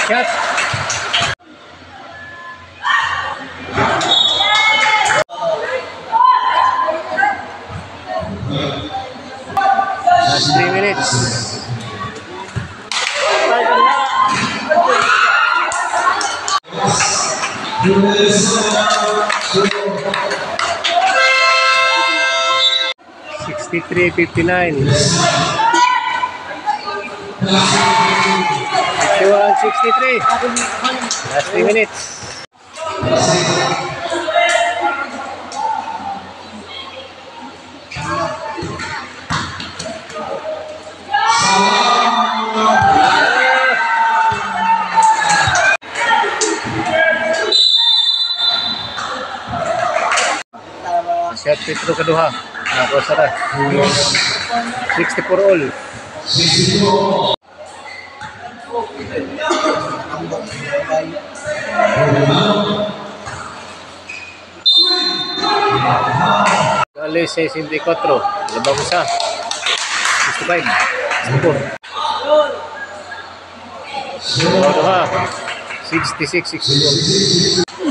Shot. Last 3 minutes. 63-59. 51-63. Last 3 minutes. Shot Petro kedua. Nah, sarah. 64 all. Kali 64. Lebih besar. 65. 66. 64.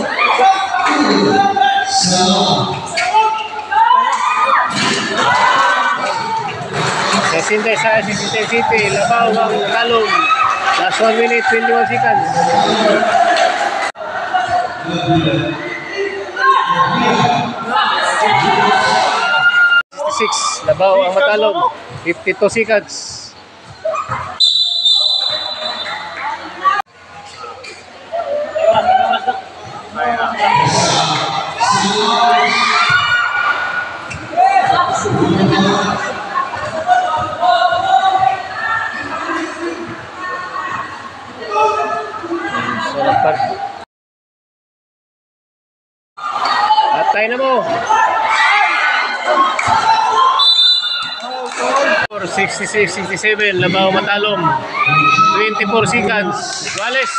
Sintay City, Labaw ang talong. Last 1 minute, 21 seconds. 66, Labaw ang matalong. 52 seconds. Atay na mo. 66-67, Labaw matalong. 24 seconds. Iguales.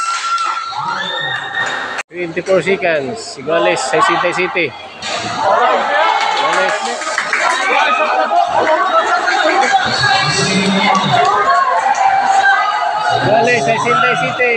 24 seconds. Iguales sa Sintay City. Iguales. Iguales sa Sintay City.